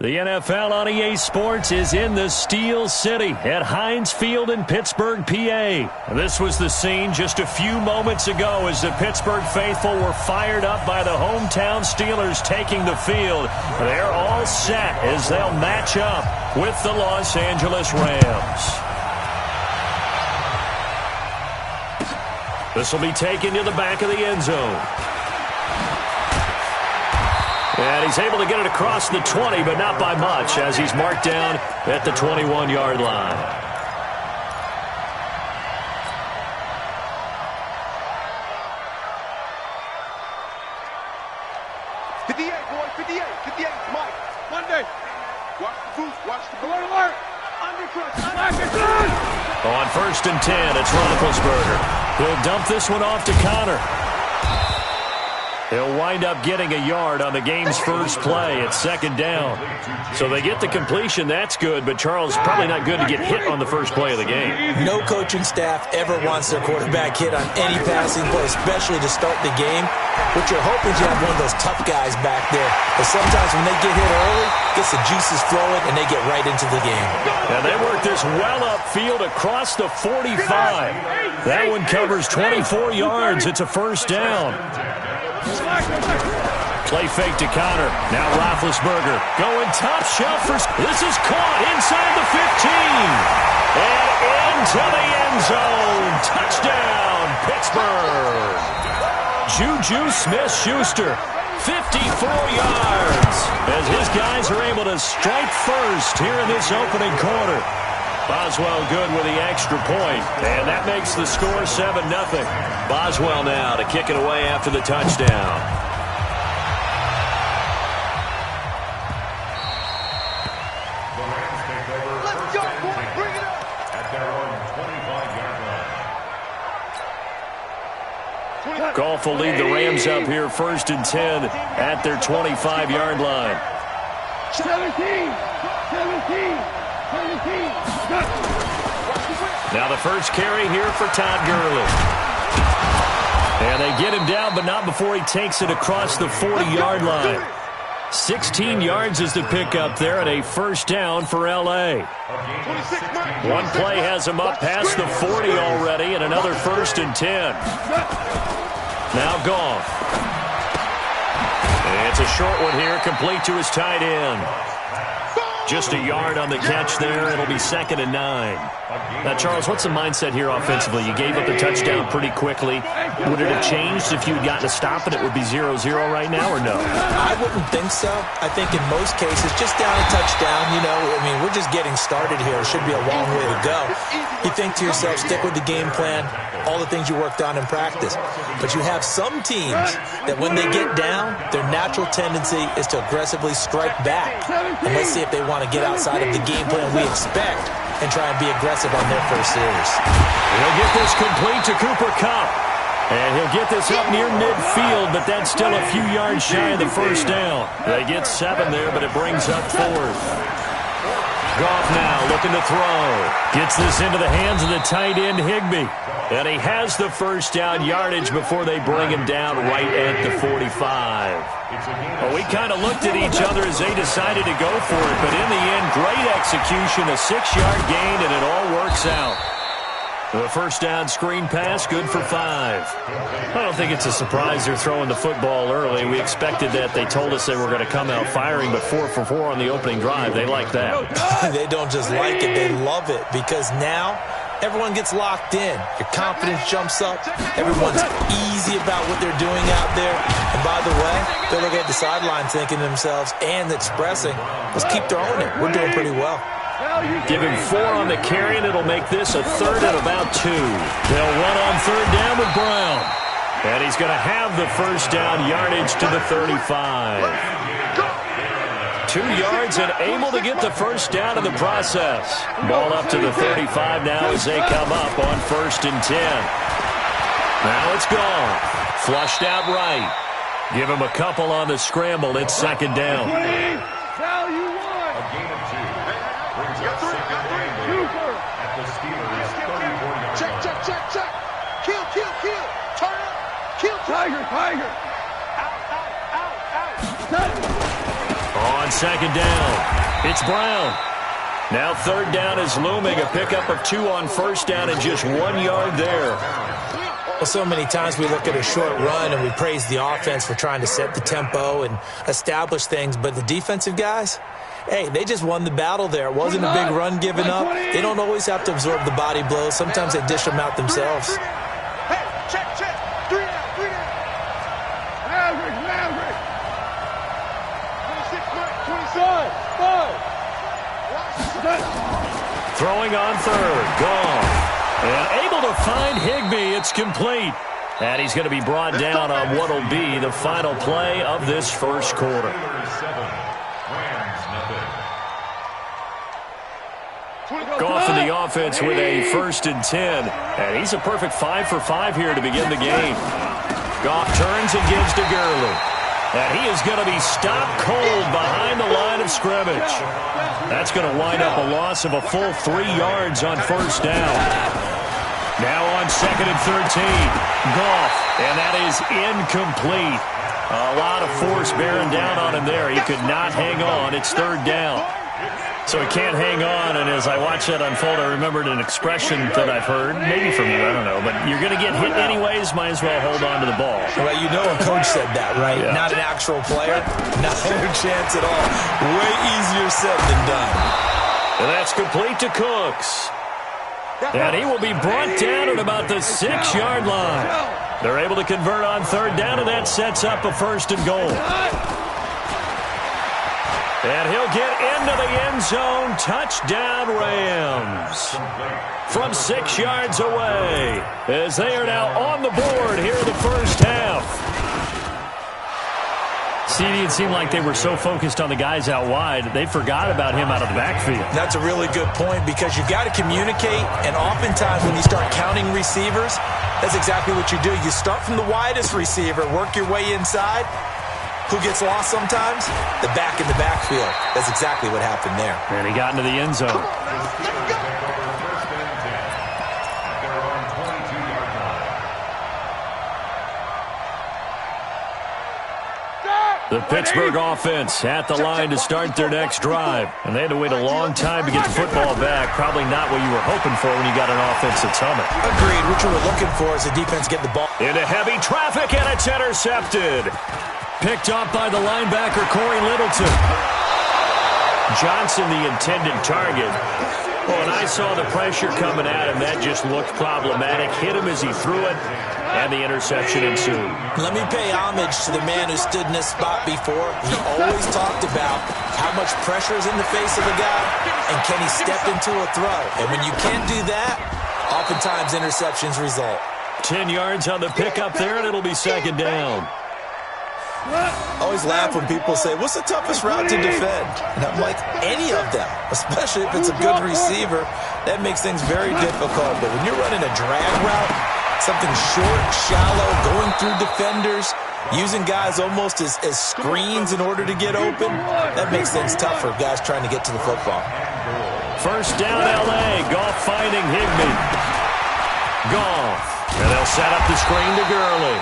The NFL on EA Sports is in the Steel City at Heinz Field in Pittsburgh, PA. This was the scene just a few moments ago as the Pittsburgh faithful were fired up by the hometown Steelers taking the field. They're all set as they'll match up with the Los Angeles Rams. This will be taken to the back of the end zone. And he's able to get it across the 20, but not by much, as he's marked down at the 21-yard line. Mike. Monday. Watch the booth. Watch the alert, alert. On 1st and 10, it's Roethlisberger. He'll dump this one off to Connor. He'll wind up getting a yard on the game's first play at 2nd down. So they get the completion. That's good, but Charles, probably not good to get hit on the first play of the game. No coaching staff ever wants their quarterback hit on any passing play, especially to start the game. What you're hoping is you have one of those tough guys back there. But sometimes when they get hit early, gets the juices flowing, and they get right into the game. And they work this well upfield across the 45. That one covers 24 yards. It's a first down. Play fake to Connor. Now Roethlisberger going top shelf. This is caught inside the 15. And into the end zone. Touchdown, Pittsburgh. Juju Smith-Schuster, 54 yards. As his guys are able to strike first here in this opening quarter. Boswell good with the extra point, and that makes the score 7-0. Boswell now to kick it away after the touchdown. Let's go, boy. Bring it up. At their own 25-yard line. Goff will lead the Rams up here 1st and 10 at their 25-yard line. 17. Now the first carry here for Todd Gurley. And they get him down, but not before he takes it across the 40-yard line. 16 yards is the pickup there and a first down for L.A. One play has him up past the 40 already and another 1st and 10. Now Goff. And it's a short one here, complete to his tight end. Just a yard on the catch there. It'll be 2nd and 9. Now, Charles, what's the mindset here offensively? You gave up the touchdown pretty quickly. Would it have changed if you had gotten a stop and it would be 0-0 right now, or no? I wouldn't think so. I think in most cases, just down a touchdown, we're just getting started here. It should be a long way to go. You think to yourself, stick with the game plan, all the things you worked on in practice. But you have some teams that when they get down, their natural tendency is to aggressively strike back. And let's see if they want to get outside of the game plan we expect and try and be aggressive on their first series. He'll get this complete to Cooper Kupp. And he'll get this up near midfield, but that's still a few yards shy of the first down. They get 7 there, but it brings up 4th. Goff now looking to throw. Gets this into the hands of the tight end, Higbee. And he has the first down yardage before they bring him down right at the 45. Well, we kind of looked at each other as they decided to go for it, but in the end, great execution, a 6-yard gain, and it all works out. The first down screen pass, good for 5. I don't think it's a surprise they're throwing the football early. We expected that. They told us they were going to come out firing, but 4 for 4 on the opening drive. They like that. They don't just like it, they love it, because now everyone gets locked in. Your confidence jumps up. Everyone's easy about what they're doing out there. And by the way, they're looking at the sideline thinking to themselves and expressing, let's keep throwing it. We're doing pretty well. Give him 4 on the carry, and it'll make this a 3rd and about 2. They'll run on 3rd down with Brown. And he's going to have the first down yardage to the 35. 2 yards and able to get the first down in the process. Ball up to the 35 now as they come up on 1st and 10. Now it's gone. Flushed out right. Give him a couple on the scramble. It's 2nd down. Check. Kill. Turn up. Kill. Tiger. Out. On second down. It's Brown. Now third down is looming. A pickup of 2 on first down and just 1 yard there. Well, so many times we look at a short run and we praise the offense for trying to set the tempo and establish things, but the defensive guys, hey, they just won the battle there. It wasn't a big run given up. They don't always have to absorb the body blows. Sometimes they dish them out themselves. Hey, check. 3 down. Average. 26, 5. Throwing on third. Gone. And able to find Higbee. It's complete. And he's going to be brought down on what will be the final play of this first quarter. Goff in the offense with a 1st and 10. And he's a perfect 5 for 5 here to begin the game. Goff turns and gives to Gurley. And he is going to be stopped cold behind the line of scrimmage. That's going to wind up a loss of a full 3 yards on first down. Now on 2nd and 13. Goff, and that is incomplete. A lot of force bearing down on him there. He could not hang on. It's 3rd down. So he can't hang on, and as I watch that unfold, I remembered an expression that I've heard, maybe from you, I don't know, but you're going to get hit anyways, might as well hold on to the ball. Well, you know a coach said that, right? Yeah. Not an actual player. Not a chance at all. Way easier said than done. And that's complete to Cooks. And he will be brought down at about the 6-yard line. They're able to convert on 3rd down, and that sets up a 1st and goal. And he'll get into the end zone. Touchdown, Rams. From 6 yards away, as they are now on the board here in the first half. CD, it seemed like they were so focused on the guys out wide, they forgot about him out of the backfield. That's a really good point, because you've got to communicate, and oftentimes when you start counting receivers, that's exactly what you do. You start from the widest receiver, work your way inside. Who gets lost sometimes? The back in the backfield. That's exactly what happened there. And he got into the end zone. The Pittsburgh offense at the line to start their next drive. And they had to wait a long time to get the football back. Probably not what you were hoping for when you got an offense that's humming. Agreed. What you were looking for is the defense get the ball into heavy traffic, and it's intercepted. Picked up by the linebacker, Corey Littleton. Johnson, the intended target. Oh, and I saw the pressure coming at him. That just looked problematic. Hit him as he threw it, and the interception ensued. Let me pay homage to the man who stood in this spot before. He always talked about how much pressure is in the face of a guy, and can he step into a throw. And when you can't do that, oftentimes interceptions result. 10 yards on the pickup there, and it'll be 2nd down. I always laugh when people say, what's the toughest route to defend? And I'm like, any of them, especially if it's a good receiver. That makes things very difficult. But when you're running a drag route, something short, shallow, going through defenders, using guys almost as screens in order to get open, that makes things tough for guys trying to get to the football. First down, L.A. Goff finding Higbee. Goff. And they'll set up the screen to Gurley.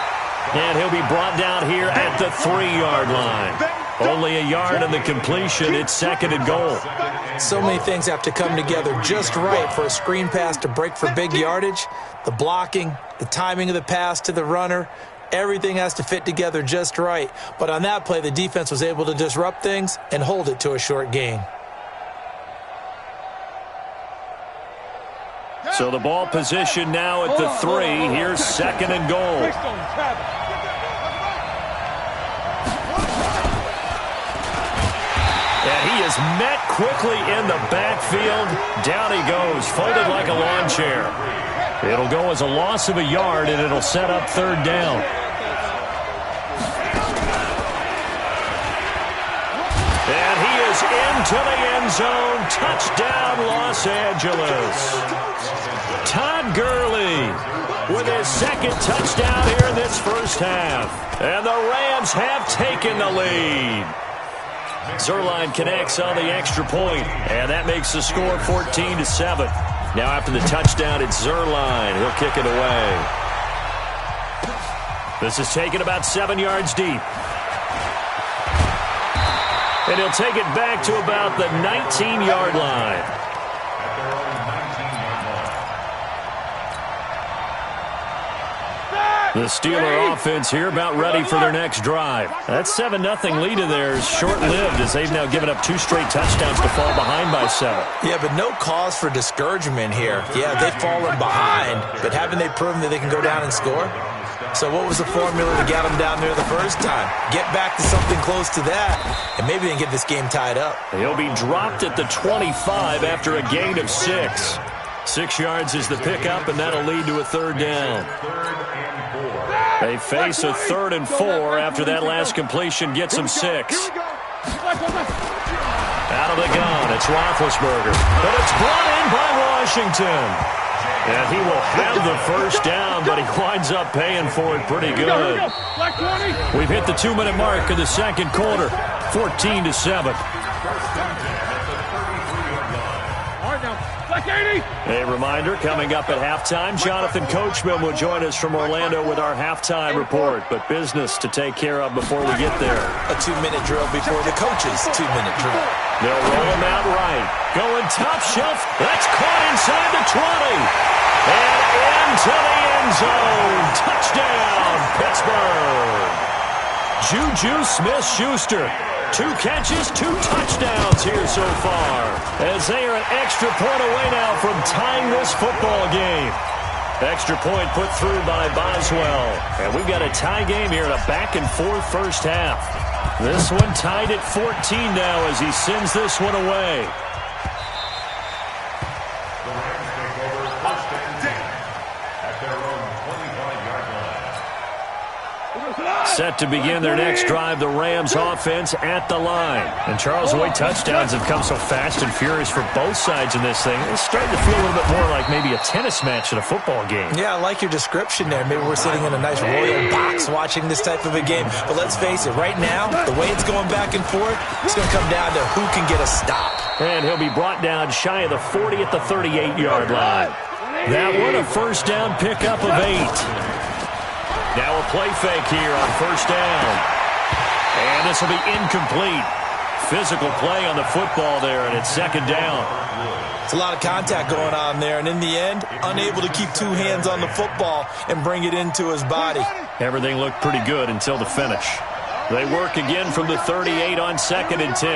And he'll be brought down here at the 3-yard line. Only a yard on the completion. It's 2nd and goal. So many things have to come together just right for a screen pass to break for big yardage. The blocking, the timing of the pass to the runner, everything has to fit together just right. But on that play, the defense was able to disrupt things and hold it to a short gain. So the ball position now at the 3. Here's 2nd and goal. And he is met quickly in the backfield. Down he goes, folded like a lawn chair. It'll go as a loss of a yard, and it'll set up 3rd down. And he is into the end zone. Touchdown, Los Angeles. Todd Gurley with his 2nd touchdown here in this first half. And the Rams have taken the lead. Zuerlein connects on the extra point, and that makes the score 14-7. Now after the touchdown, it's Zuerlein. He'll kick it away. This is taken about 7 yards deep. And he'll take it back to about the 19-yard line. The Steeler offense here about ready for their next drive. That 7-0 lead of theirs short-lived as they've now given up 2 straight touchdowns to fall behind by 7. Yeah, but no cause for discouragement here. Yeah, they've fallen behind, but haven't they proven that they can go down and score? So what was the formula to get them down there the first time? Get back to something close to that, and maybe they can get this game tied up. He'll be dropped at the 25 after a gain of 6. 6 yards is the pickup, and that'll lead to a 3rd down. They face a 3rd and 4 after that last completion gets them 6. Out of the gun, it's Roethlisberger. But it's brought in by Washington. And he will have the first down, but he winds up paying for it pretty good. We've hit the 2-minute mark of the second quarter, 14-7. A reminder, coming up at halftime, Jonathan Coachman will join us from Orlando with our halftime report, but business to take care of before we get there. A 2-minute drill before the coach's 2-minute drill. They'll roll him out right. Going top shelf. That's caught inside the 20. And into the end zone. Touchdown, Pittsburgh. Juju Smith-Schuster. 2 catches, 2 touchdowns here so far, as they are an extra point away now from tying this football game. Extra point put through by Boswell. And we've got a tie game here in a back-and-forth first half. This one tied at 14 now as he sends this one away. Set to begin their next drive, the Rams offense at the line. And Charles White touchdowns have come so fast and furious for both sides in this thing. It's starting to feel a little bit more like maybe a tennis match at a football game. Yeah, I like your description there. Maybe we're sitting in a nice royal box watching this type of a game. But let's face it, right now, the way it's going back and forth, it's going to come down to who can get a stop. And he'll be brought down shy of the 40 at the 38-yard line. That one a first down pickup of 8. Now a play fake here on first down. And this will be incomplete. Physical play on the football there, and it's 2nd down. It's a lot of contact going on there, and in the end, unable to keep 2 hands on the football and bring it into his body. Everything looked pretty good until the finish. They work again from the 38 on 2nd and 10.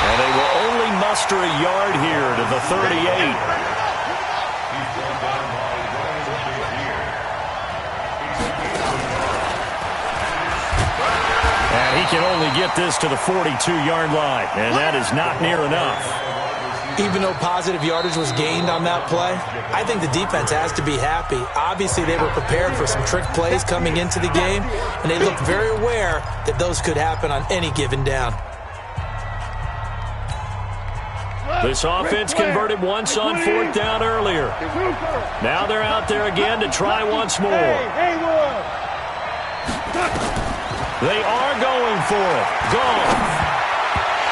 And they will only muster a yard here to the 38. And he can only get this to the 42-yard line, and that is not near enough. Even though positive yardage was gained on that play, I think the defense has to be happy. Obviously, they were prepared for some trick plays coming into the game, and they looked very aware that those could happen on any given down. This offense converted once on 4th down earlier. Now they're out there again to try once more. They are going for it. Goff.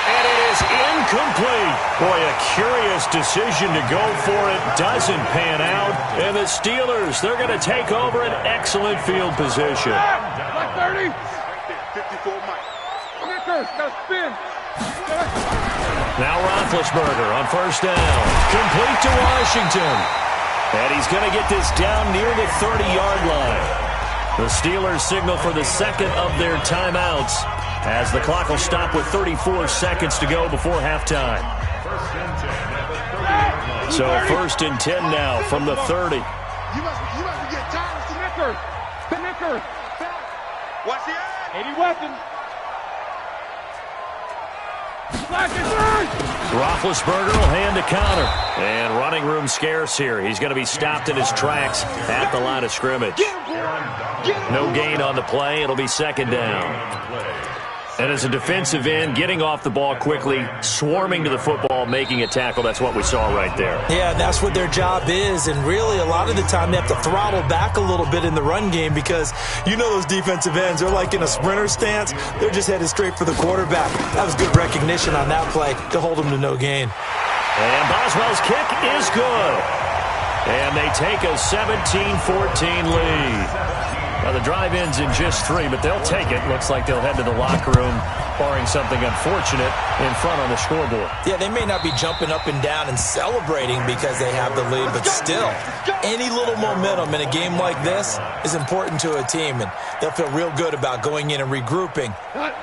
And it is incomplete. Boy, a curious decision to go for it. Doesn't pan out. And the Steelers, they're going to take over an excellent field position. Black 30. 54 Mike. Spin. Now Roethlisberger on first down. Complete to Washington. And he's going to get this down near the 30-yard line. The Steelers signal for the 2nd of their timeouts as the clock will stop with 34 seconds to go before halftime. So 1st and 10 now from the 30. You must get tired. Snicker. Watch the eye. 80 weapon. Roethlisberger will hand a counter. And running room scarce here. He's going to be stopped in his tracks at the line of scrimmage. No gain on the play. It'll be 2nd down. And as a defensive end, getting off the ball quickly, swarming to the football, making a tackle, that's what we saw right there. Yeah, that's what their job is. And really, a lot of the time, they have to throttle back a little bit in the run game because you know those defensive ends, they're like in a sprinter stance. They're just headed straight for the quarterback. That was good recognition on that play to hold them to no gain. And Boswell's kick is good. And they take a 17-14 lead. Well, the drive ends in just 3, but they'll take it. Looks like they'll head to the locker room, barring something unfortunate, in front on the scoreboard. Yeah, they may not be jumping up and down and celebrating because they have the lead, but still, any little momentum in a game like this is important to a team, and they'll feel real good about going in and regrouping,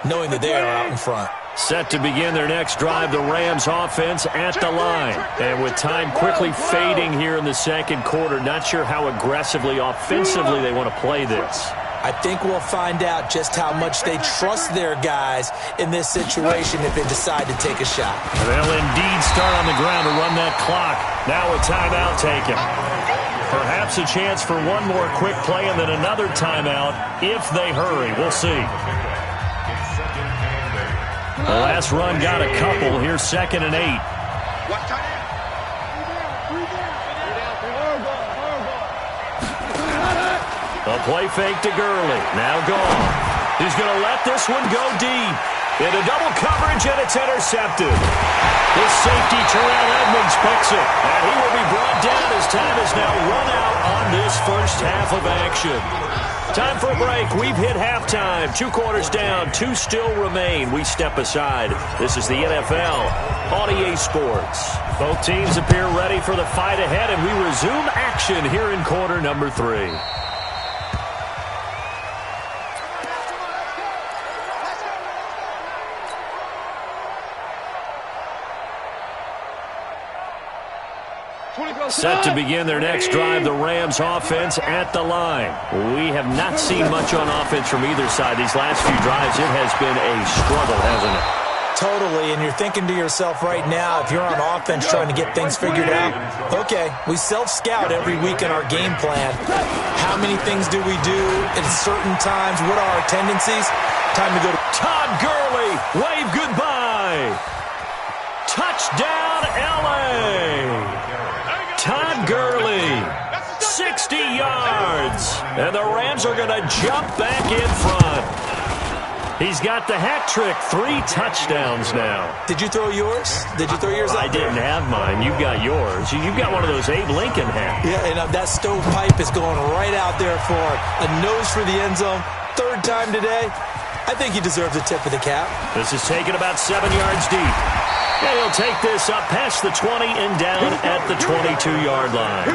knowing that they are out in front. Set to begin their next drive, the Rams offense at the line. And with time quickly fading here in the second quarter, not sure how aggressively, offensively they want to play this. I think we'll find out just how much they trust their guys in this situation if they decide to take a shot. They'll indeed start on the ground to run that clock. Now a timeout taken. Perhaps a chance for one more quick play and then another timeout if they hurry. We'll see. The last run got a couple. Here's 2nd and 8. A play fake to Gurley. Now gone. He's going to let this one go deep. Into double coverage, and it's intercepted. This safety, Terrell Edmonds, picks it. And he will be brought down as time is now run out on this first half of action. Time for a break. We've hit halftime. 2 quarters down. 2 still remain. We step aside. This is the NFL on EA Sports. Both teams appear ready for the fight ahead, and we resume action here in quarter number 3. Set to begin their next drive, the Rams offense at the line. We have not seen much on offense from either side. These last few drives, it has been a struggle, hasn't it? Totally, and you're thinking to yourself right now, if you're on offense trying to get things figured out, okay, we self-scout every week in our game plan. How many things do we do at certain times? What are our tendencies? Time to go to Todd Gurley. Wave goodbye. Touchdown, L.A. Todd Gurley, 60 yards. And the Rams are going to jump back in front. He's got the hat trick, 3 touchdowns now. Did you throw yours? Did you throw yours out I didn't have mine. You've got yours. You've got one of those Abe Lincoln hats. Yeah, and that stovepipe is going right out there for a nose for the end zone. 3rd time today. I think he deserves a tip of the cap. This is taken about 7 yards deep. And he'll take this up past the 20 and down at the 22-yard line.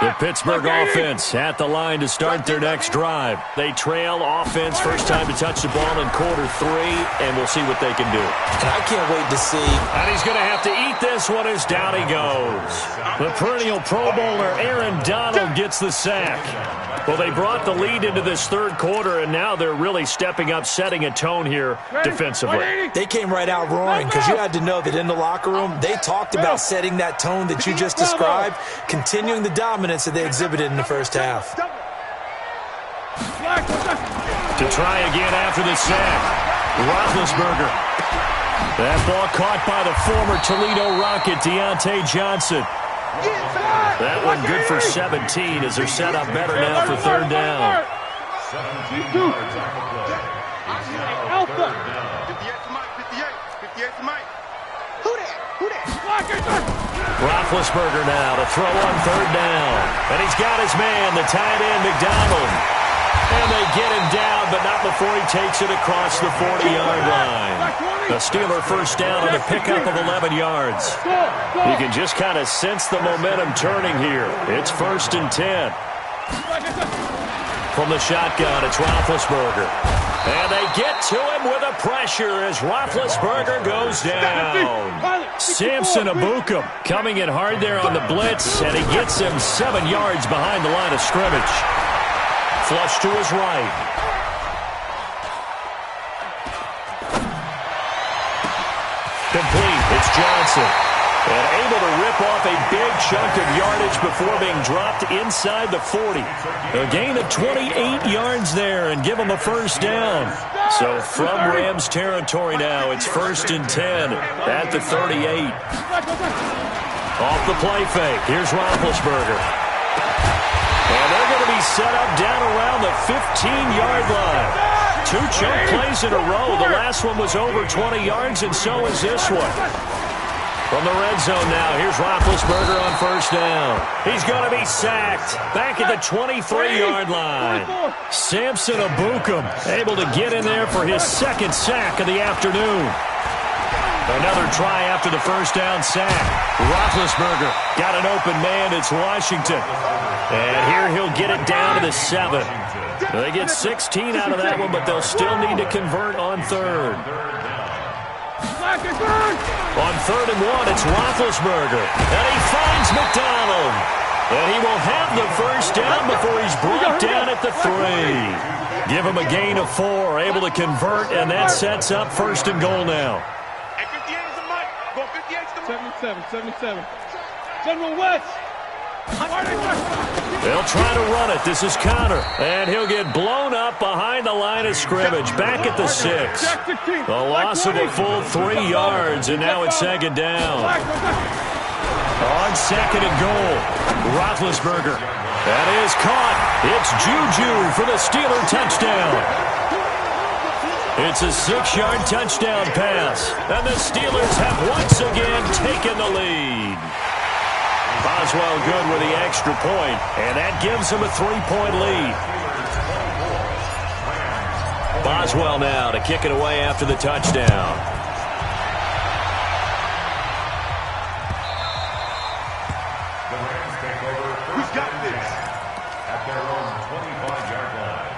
The Pittsburgh offense at the line to start their next drive. They trail offense, first time to touch the ball in quarter 3, and we'll see what they can do. And I can't wait to see. And he's going to have to eat this one as down he goes. The perennial Pro Bowler Aaron Donald gets the sack. Well, they brought the lead into this 3rd quarter, and now they're really stepping up, setting a tone here defensively. They came right out roaring because you had to know that in the locker room, they talked about setting that tone that you just described, continuing the dominance that they exhibited in the first half. To try again after the sack, Roethlisberger. That ball caught by the former Toledo Rocket, Deontay Johnson. That one good for 17 as they're set up better now for 3rd down. Roethlisberger now to throw on 3rd down. And he's got his man, the tight end, McDonald. And they get him down, but not before he takes it across the 40-yard line. A Steeler first down on the pickup of 11 yards. You can just kind of sense the momentum turning here. It's 1st and 10. From the shotgun, it's Roethlisberger. And they get to him with a pressure as Roethlisberger goes down. Samson Ebukam coming in hard there on the blitz, and he gets him 7 yards behind the line of scrimmage. Flush to his right. Complete. It's Johnson. And able to rip off a big chunk of yardage before being dropped inside the 40. A gain of 28 yards there and give him a first down. So from Rams territory now, it's 1st and 10 at the 38. Off the play fake. Here's Roethlisberger. And they're going to be set up down around the 15-yard line. 2 chunk plays in a row. The last one was over 20 yards, and so is this one. From the red zone now, here's Roethlisberger on first down. He's going to be sacked. Back at the 23-yard line. Samson Ebukam able to get in there for his second sack of the afternoon. Another try after the first down sack. Roethlisberger got an open man. It's Washington. And here he'll get it down to the 7. They get 16 out of that one, but they'll still need to convert on third. On 3rd and 1, it's Roethlisberger. And he finds McDonald. And he will have the first down before he's brought down at the 3. Give him a gain of 4, able to convert, and that sets up 1st and goal now. 77. General West. They'll try to run it. This is Connor. And he'll get blown up behind the line of scrimmage. Back at the 6. The loss of a full 3 yards, and now it's 2nd down. On 2nd and goal, Roethlisberger. That is caught. It's Juju for the Steeler touchdown. It's a 6-yard touchdown pass. And the Steelers have once again taken the lead. Boswell good with the extra point, and that gives him a 3-point lead. Boswell now to kick it away after the touchdown. Who's got this? At their own 25-yard line.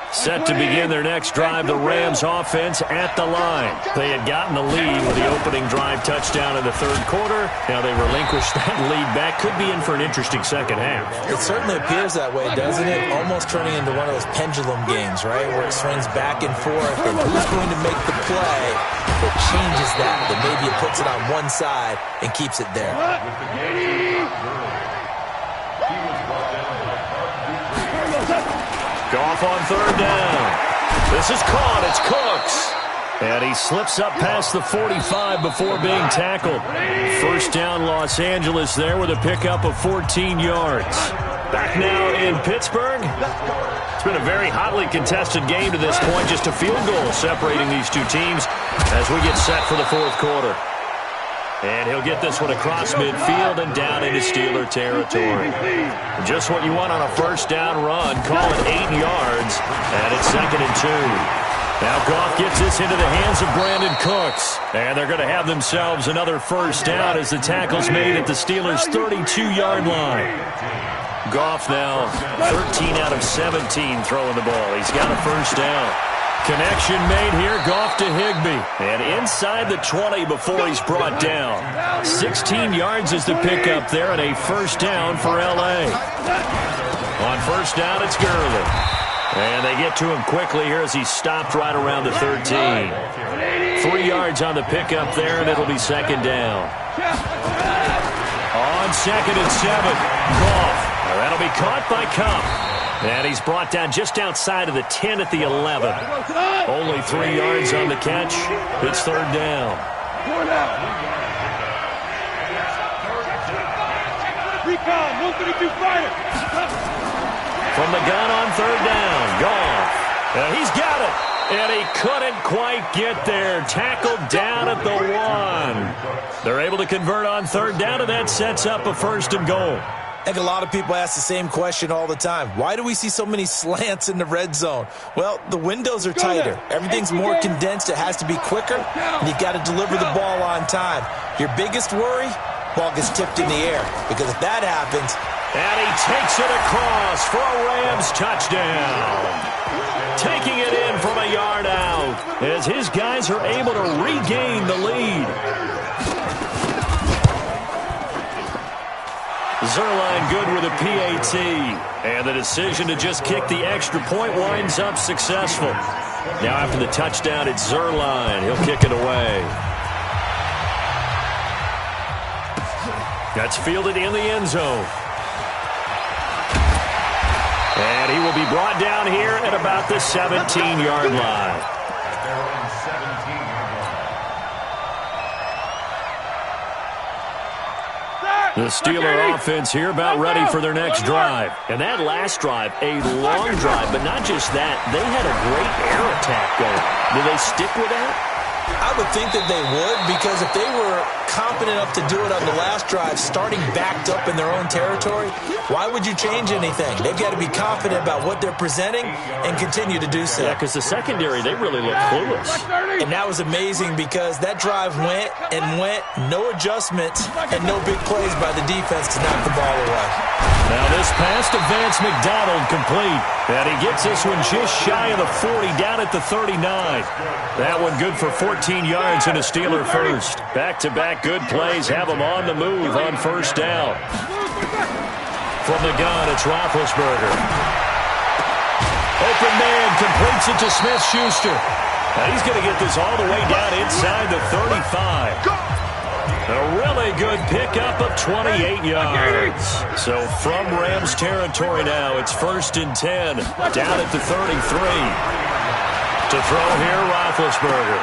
Set to begin their next drive, the Rams offense at the line. They had gotten the lead with the opening drive touchdown in the 3rd quarter. Now they relinquished that lead back. Could be in for an interesting second half. It certainly appears that way, doesn't it? Almost turning into one of those pendulum games, right, where it swings back and forth, and who's going to make the play that changes that maybe it puts it on one side and keeps it there. Goff on 3rd down. This is caught. It's Cooks. And he slips up past the 45 before being tackled. First down, Los Angeles there with a pickup of 14 yards. Back now in Pittsburgh. It's been a very hotly contested game to this point. Just a field goal separating these two teams as we get set for the 4th quarter. And he'll get this one across midfield and down into Steeler territory. Just what you want on a first down run. Call it 8 yards, and it's 2nd and 2. Now Goff gets this into the hands of Brandon Cooks. And they're going to have themselves another first down as the tackle's made at the Steelers' 32-yard line. Goff now 13 out of 17 throwing the ball. He's got a first down. Connection made here, Goff to Higbee. And inside the 20 before he's brought down. 16 yards is the pickup there and a first down for L.A. On first down, it's Gurley. And they get to him quickly here as he's stopped right around the 13. 3 yards on the pickup there, and it'll be 2nd down. On 2nd and 7, Goff. That'll be caught by Kupp. And he's brought down just outside of the 10 at the 11. Only 3 yards on the catch. It's 3rd down. From the gun on 3rd down, Goff. He's got it. And he couldn't quite get there. Tackled down at the 1. They're able to convert on 3rd down, and that sets up a 1st and goal. I think a lot of people ask the same question all the time. Why do we see so many slants in the red zone? Well, the windows are tighter. Everything's more condensed. It has to be quicker, and you've got to deliver the ball on time. Your biggest worry? Ball gets tipped in the air, because if that happens... And he takes it across for a Rams touchdown. Taking it in from a yard out as his guys are able to regain the lead. Zerline good with a PAT. And the decision to just kick the extra point winds up successful. Now after the touchdown, it's Zerline. He'll kick it away. That's fielded in the end zone. And he will be brought down here at about the 17-yard line. The Steeler offense here about ready for their next drive. And that last drive, a long drive, but not just that. They had a great air attack going. Do they stick with that? I would think that they would, because if they were confident enough to do it on the last drive, starting backed up in their own territory, why would you change anything? They've got to be confident about what they're presenting and continue to do so. Yeah, because the secondary, they really look clueless. And that was amazing because that drive went and went, no adjustments and no big plays by the defense to knock the ball away. Now this pass to Vance McDonald complete. And he gets this one just shy of the 40, down at the 39. That one good for 14 yards and a Steeler first. Back-to-back good plays have them on the move on first down. From the gun, it's Roethlisberger. Open man completes it to Smith-Schuster. Now he's going to get this all the way down inside the 35. A really good pickup of 28 yards. So from Rams territory now, it's 1st and 10, down at the 33. To throw here, Roethlisberger.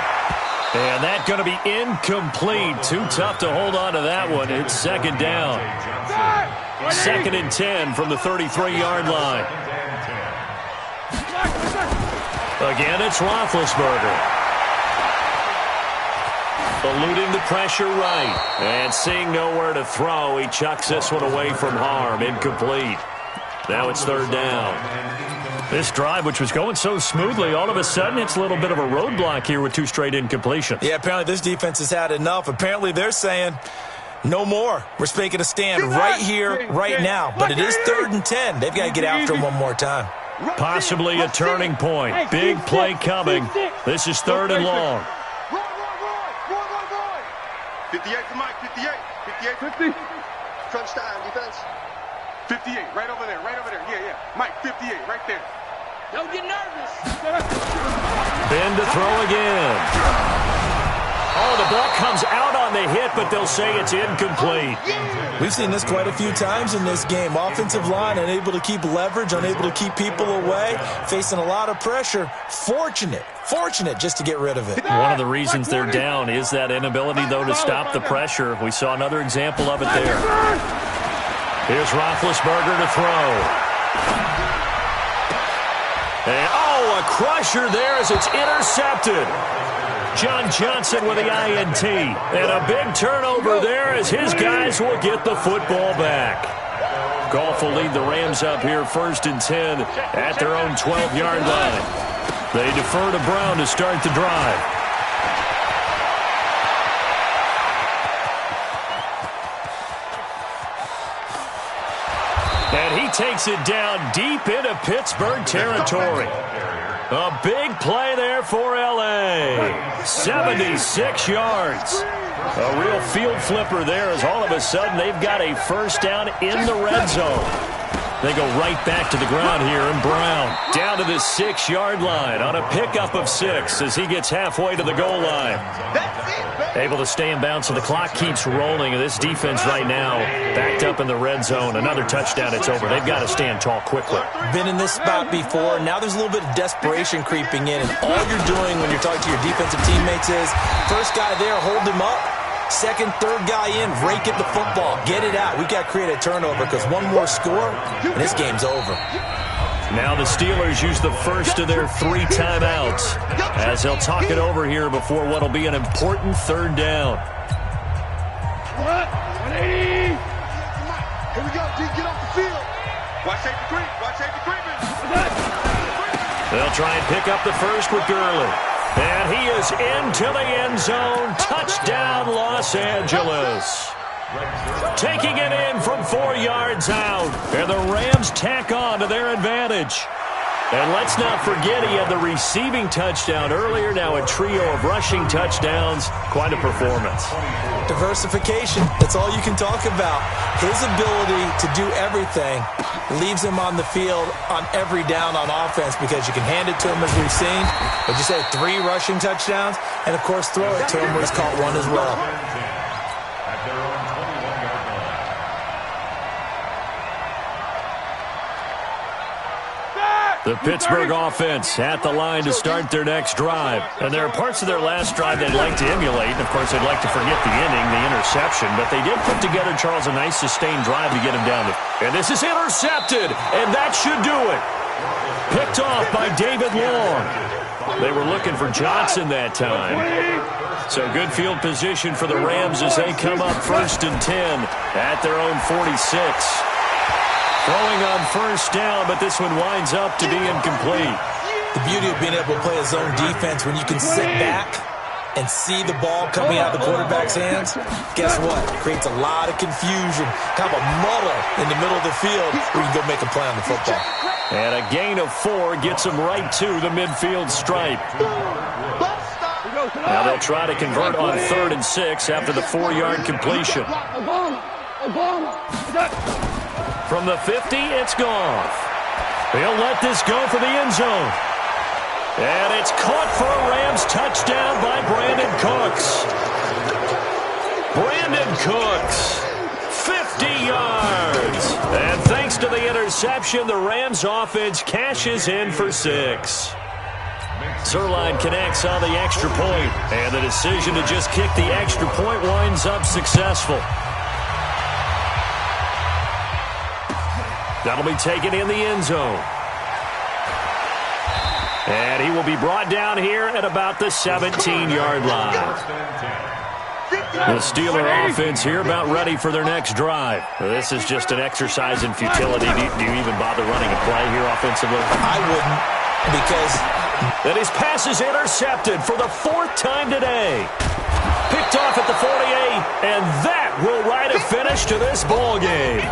And that's going to be incomplete. Too tough to hold on to that one. It's 2nd down. 2nd and 10 from the 33-yard line. Again, it's Roethlisberger. Eluding the pressure right. And seeing nowhere to throw, he chucks this one away from harm. Incomplete. Now it's 3rd down. This drive, which was going so smoothly, all of a sudden it's a little bit of a roadblock here with 2 straight incompletions. Yeah, apparently this defense has had enough. Apparently they're saying, no more. We're making a stand right here, right now. But it is 3rd and 10. They've got to get after him one more time. Possibly a turning point. Big play coming. This is 3rd and long. 58 for Mike, 58. 58, 50. Crunch time, defense. 58, right over there, Yeah. Mike, 58, right there. Don't get nervous. Ben to throw again. Oh, the ball comes out on the hit, but they'll say it's incomplete. We've seen this quite a few times in this game. Offensive line unable to keep leverage, unable to keep people away, facing a lot of pressure. Fortunate just to get rid of it. One of the reasons they're down is that inability, though, to stop the pressure. We saw another example of it there. Here's Roethlisberger to throw. And, a crusher there as it's intercepted. John Johnson with the INT. And a big turnover there as his guys will get the football back. Goff will lead the Rams up here 1st and 10 at their own 12-yard line. They defer to Brown to start the drive. And he takes it down deep into Pittsburgh territory. A big play there for L.A. 76 yards. A real field flipper there as all of a sudden they've got a 1st down in the red zone. They go right back to the ground here, and Brown down to the 6-yard line on a pickup of 6 as he gets halfway to the goal line. Able to stay in bounds, so the clock keeps rolling, and this defense right now backed up in the red zone. Another touchdown, it's over. They've got to stand tall quickly. Been in this spot before. Now there's a little bit of desperation creeping in, and all you're doing when you're talking to your defensive teammates is, first guy there, hold him up. 2nd, 3rd guy in, rake at the football. Get it out. We've got to create a turnover because one more score, and this game's over. Now the Steelers use the first of their 3 timeouts as they'll talk it over here before what will be an important 3rd down. 180. Here we go, D. Get off the field. Watch safety creep. Watch safety creeping. They'll try and pick up the first with Gurley. And he is into the end zone. Touchdown, Los Angeles. Taking it in from 4 yards out. And the Rams tack on to their advantage. And let's not forget he had the receiving touchdown earlier. Now a trio of rushing touchdowns. Quite a performance. Diversification. That's all you can talk about. His ability to do everything leaves him on the field on every down on offense because you can hand it to him as we've seen. But you said 3 rushing touchdowns, and of course throw it to him where he's caught 1 as well. The Pittsburgh offense at the line to start their next drive. And there are parts of their last drive they'd like to emulate. And, of course, they'd like to forget the inning, the interception. But they did put together, Charles, a nice sustained drive to get him down. And this is intercepted, and that should do it. Picked off by David Long. They were looking for Johnson that time. So good field position for the Rams as they come up 1st and 10 at their own 46. Throwing on 1st down, but this one winds up to be incomplete. The beauty of being able to play a zone defense when you can sit back and see the ball coming out of the quarterback's hands, guess what? It creates a lot of confusion, kind of a muddle in the middle of the field where you can go make a play on the football. And a gain of 4 gets him right to the midfield stripe. Now they'll try to convert on 3rd and 6 after the 4-yard completion. From the 50, it's Goff. He'll let this go for the end zone. And it's caught for a Rams touchdown by Brandon Cooks. Brandon Cooks, 50 yards. And thanks to the interception, the Rams offense cashes in for 6. Zerline connects on the extra point, and the decision to just kick the extra point winds up successful. That'll be taken in the end zone. And he will be brought down here at about the 17-yard line. The Steeler offense here about ready for their next drive. This is just an exercise in futility. Do you even bother running a play here offensively? I wouldn't, because... And his pass is intercepted for the 4th time today. Picked off at the 48, and that will write a finish to this ball game.